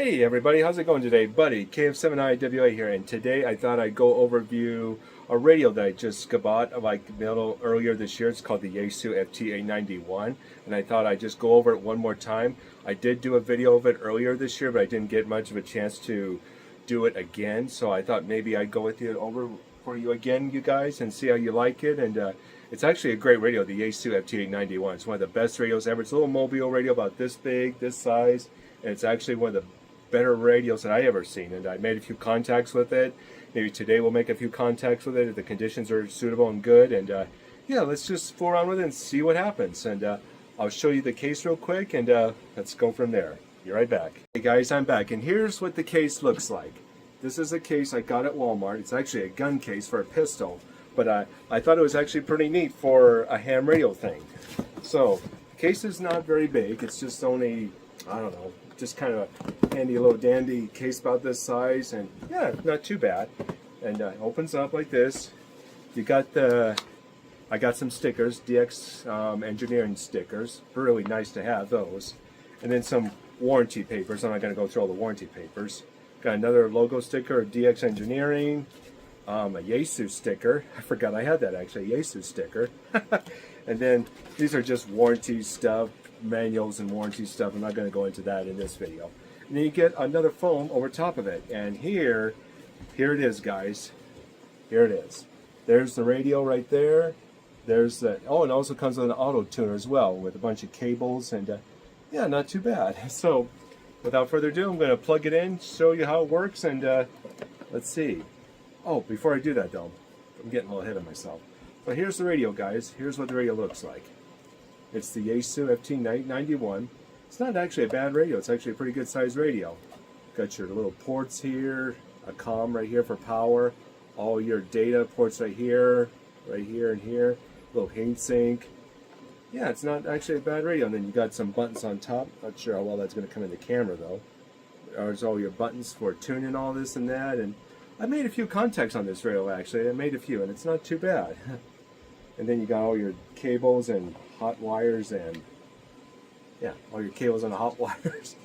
Hey everybody, how's it going today? Buddy, KF7IWA here, and today I thought I'd go overview a radio that I just bought like earlier this year. It's called the Yaesu FT-891, and I thought I'd just go over it one more time. I did do a video of it earlier this year, but I didn't get much of a chance to do it again, so I thought maybe I'd go with it over for you again, you guys, and see how you like it. And it's actually a great radio, the Yaesu FT-891. It's one of the best radios ever. It's a little mobile radio about this big, this size, and it's actually one of the better radios that I ever seen. And I made a few contacts with it. Maybe today we'll make a few contacts with it if the conditions are suitable and good. And yeah, let's just fool around with it and see what happens. And I'll show you the case real quick, and let's go from there. Be right back. Hey guys, I'm back, and here's what the case looks like. This is a case I got at Walmart. It's actually a gun case for a pistol, but I thought it was actually pretty neat for a ham radio thing. So the case is not very big. It's just only, I don't know, just kind of a handy little dandy case about this size, and yeah, not too bad. And it opens up like this. You got I got some stickers, DX engineering stickers. Really nice to have those. And then some warranty papers. I'm not going to go through all the warranty papers. Got another logo sticker of DX engineering. A Yaesu sticker. I forgot I had that actually, a Yaesu sticker. And then these are just warranty stuff, manuals and warranty stuff. I'm not going to go into that in this video. And then you get another foam over top of it. And here it is, guys. Here it is. There's the radio right there. There's the, oh, and it also comes with an auto tuner as well with a bunch of cables, and yeah, not too bad. So without further ado, I'm going to plug it in, show you how it works, and let's see. Oh, before I do that though, I'm getting a little ahead of myself. But here's the radio, guys. Here's what the radio looks like. It's the Yaesu FT-891. It's not actually a bad radio. It's actually a pretty good sized radio. Got your little ports here, a COM right here for power, all your data ports right here, and here, little heat sink. Yeah, it's not actually a bad radio. And then you got some buttons on top. Not sure how well that's going to come in the camera though. There's all your buttons for tuning all this and that. And I made a few contacts on this radio actually. I made a few, and it's not too bad. And then you got all your cables and hot wires, and yeah, all your cables and hot wires.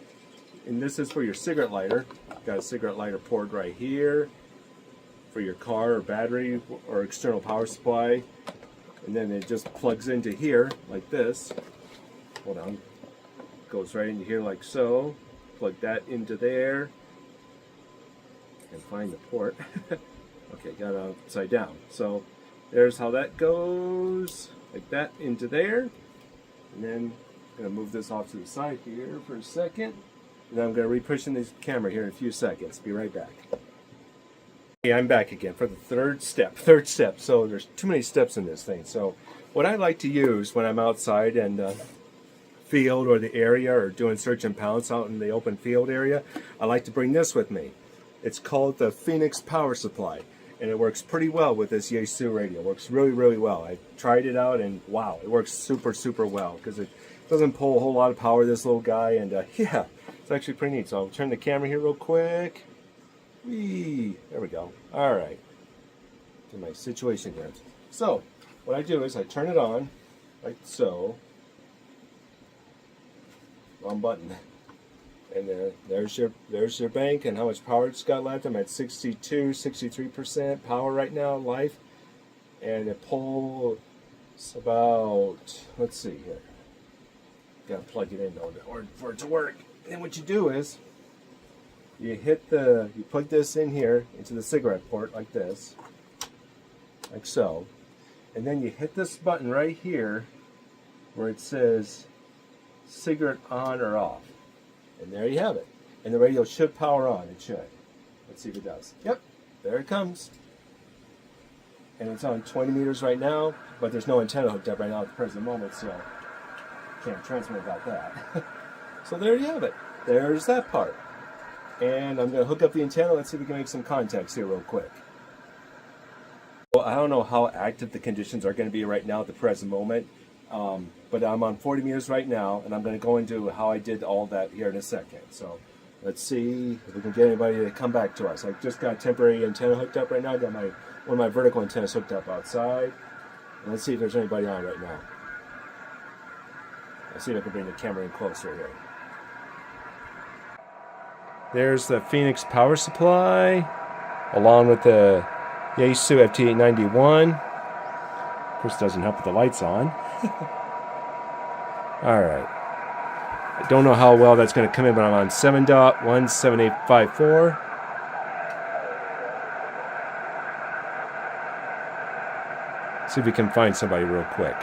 And this is for your cigarette lighter. Got a cigarette lighter port right here for your car or battery or external power supply. And then it just plugs into here like this. Hold on. Goes right into here like so. Plug that into there. And find the port. Okay, got it upside down. So there's how that goes. Like that into there. And then I'm going to move this off to the side here for a second. And I'm going to re-push in this camera here in a few seconds. Be right back. Okay, I'm back again for the third step. So there's too many steps in this thing. So what I like to use when I'm outside and field or the area or doing search and pounce out in the open field area, I like to bring this with me. It's called the Phoenix Power Supply, and it works pretty well with this Yaesu radio. It works really, really well. I tried it out, and wow, it works super, super well because it doesn't pull a whole lot of power, this little guy, and yeah, it's actually pretty neat. So I'll turn the camera here real quick. Whee! There we go. All right. To my situation here. So what I do is I turn it on like so. Wrong button. And there's your bank and how much power it's got left. I'm at 62, 63% power right now, life. And it pulls about, let's see here. Gotta plug it in though for it to work. And then what you do is you plug this in here into the cigarette port like this, like so. And then you hit this button right here where it says cigarette on or off. And there you have it. And the radio should power on. It should. Let's see if it does. Yep, there it comes. And it's on 20 meters right now, but there's no antenna hooked up right now at the present moment, so can't transmit without that. So there you have it. There's that part. And I'm going to hook up the antenna. Let's see if we can make some contacts here real quick. Well, I don't know how active the conditions are going to be right now at the present moment. But I'm on 40 meters right now, and I'm going to go into how I did all that here in a second. So let's see if we can get anybody to come back to us. I just got a temporary antenna hooked up right now. I got one of my vertical antennas hooked up outside. And let's see if there's anybody on right now. Let's see if I can bring the camera in closer here. There's the Phoenix power supply, along with the Yaesu FT-891. Of course, it doesn't help with the lights on. Alright. I don't know how well that's going to come in, but I'm on 7.17854. See if we can find somebody real quick.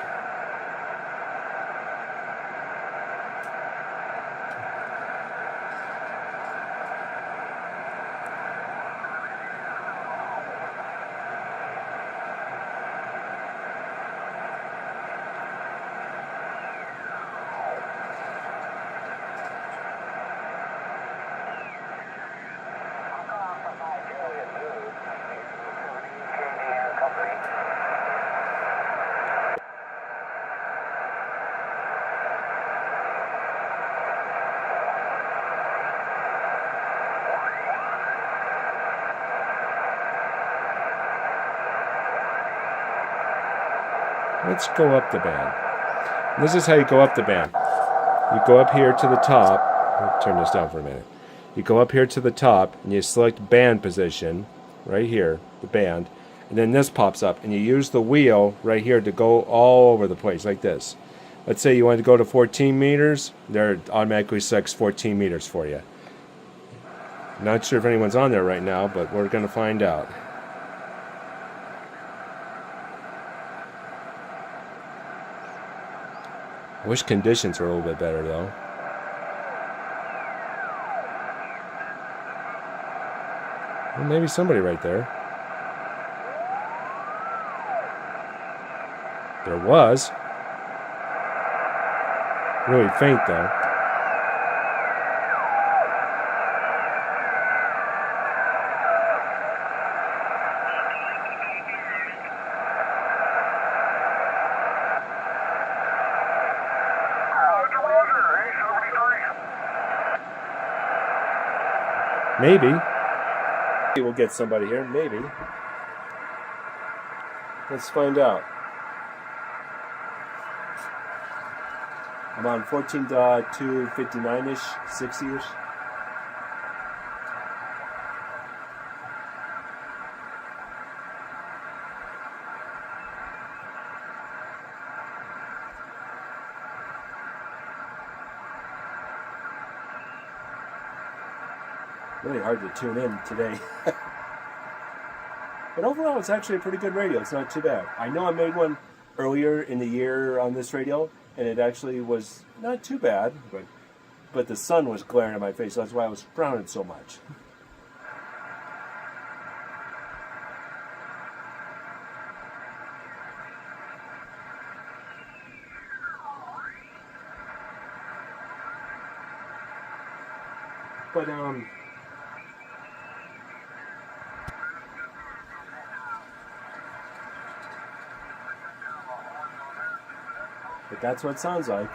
Let's go up the band. This is how you go up the band. You go up here to the top. I'll turn this down for a minute. You go up here to the top and you select band position, right here, the band, and then this pops up and you use the wheel right here to go all over the place like this. Let's say you want to go to 14 meters, there it automatically selects 14 meters for you. Not sure if anyone's on there right now, but we're going to find out. I wish conditions were a little bit better though. Well, maybe somebody right there. There was. Really faint though. Maybe. We'll get somebody here, maybe. Let's find out. I'm on 14.259-ish, 60-ish. Really hard to tune in today. But overall, it's actually a pretty good radio. It's not too bad. I know I made one earlier in the year on this radio, and it actually was not too bad, but the sun was glaring at my face, so that's why I was frowning so much. But that's what it sounds like.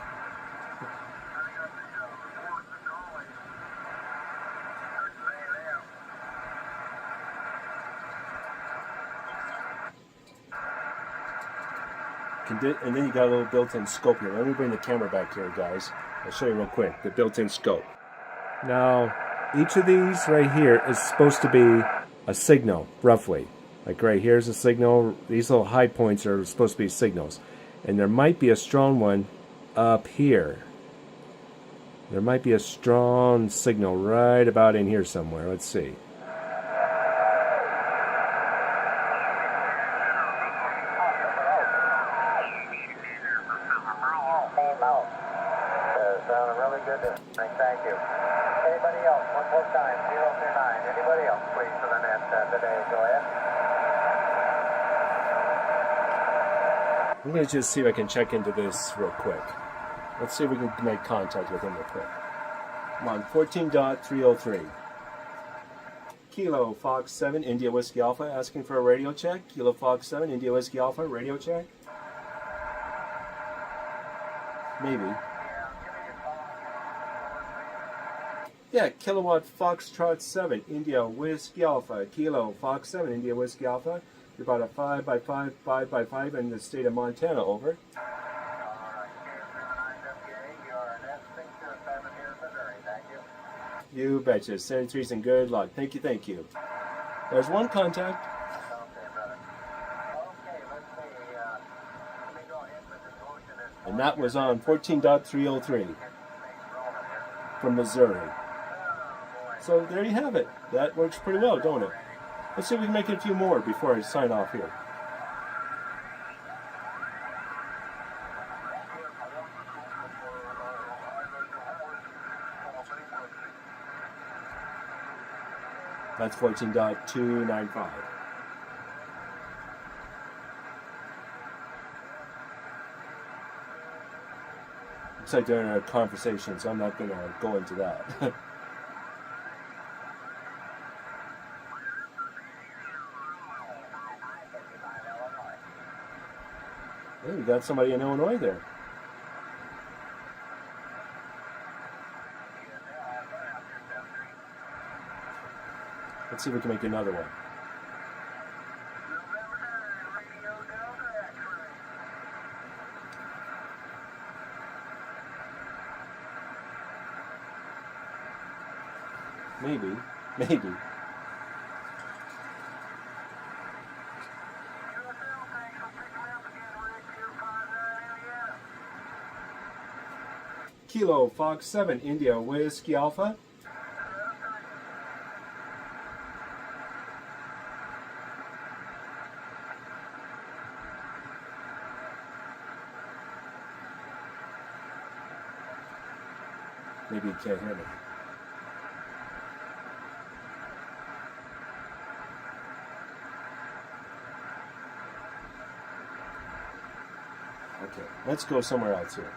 And then you got a little built-in scope here. Let me bring the camera back here, guys. I'll show you real quick, the built-in scope. Now, each of these right here is supposed to be a signal, roughly. Like right here's a signal. These little high points are supposed to be signals. And there might be a strong one up here. There might be a strong signal right about in here somewhere. Let's see. Sounding really good. Thank you. Anybody else? One more time. 039. Anybody else, please, for the net today? Go ahead. I'm going to just see if I can check into this real quick. Let's see if we can make contact with him real quick. I'm on 14.303. Kilo Fox 7, India Whiskey Alpha, asking for a radio check. Kilo Fox 7, India Whiskey Alpha, radio check. Maybe. Yeah, Kilowatt Foxtrot 7, India Whiskey Alpha. Kilo Fox 7, India Whiskey Alpha. You're about a 5x5, 5x5 in the state of Montana, over. You betcha. 73s and good luck. Thank you, thank you. There's one contact. Okay, brother. Okay, let's see. Let me go ahead with this motion. And that was on 14.303 from Missouri. So there you have it. That works pretty well, don't it? Let's see if we can make it a few more before I sign off here. That's 14.295. Looks like they're in a conversation, so I'm not going to go into that. Hey, we got somebody in Illinois there. Let's see if we can make another one. Maybe. Kilo Fox 7 India Whiskey Alpha. Maybe you can't hear me. Okay, let's go somewhere else here.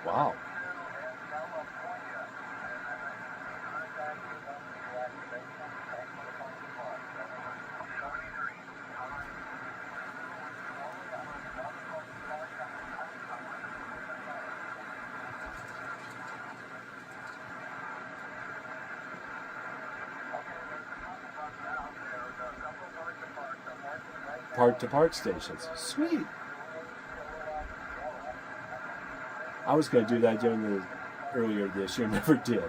Wow. Park-to-park stations. Sweet. I was going to do that during the earlier this year, never did.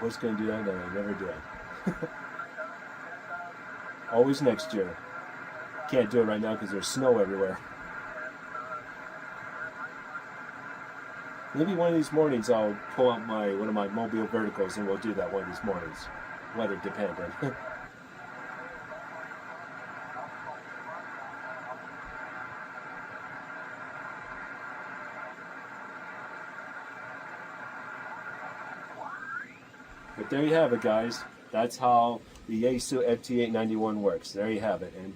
Was going to do that, and I never did. Always next year. Can't do it right now because there's snow everywhere. Maybe one of these mornings I'll pull out one of my mobile verticals and we'll do that one of these mornings. Weather dependent. But there you have it, guys. That's how the Yaesu FT-891 works. There you have it. And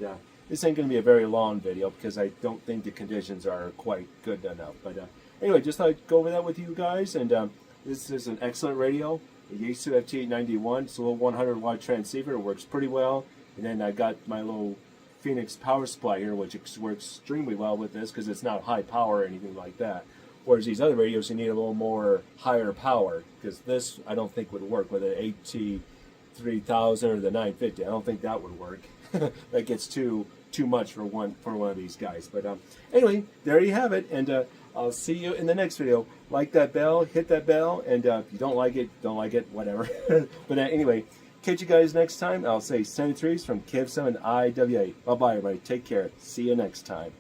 this ain't going to be a very long video because I don't think the conditions are quite good enough. But anyway, just thought I'd go over that with you guys. And this is an excellent radio, the Yaesu FT-891. It's a little 100-watt transceiver. It works pretty well. And then I got my little Phoenix power supply here, which works extremely well with this because it's not high power or anything like that. Whereas these other radios, you need a little more higher power, because this I don't think would work with an AT3000 or the 950. I don't think that would work. That gets too much for one of these guys. But anyway, there you have it, and I'll see you in the next video. Like that bell, hit that bell, and if you don't like it, whatever. But anyway, catch you guys next time. I'll say 73s from KIV7IWA. Bye-bye, everybody. Take care. See you next time.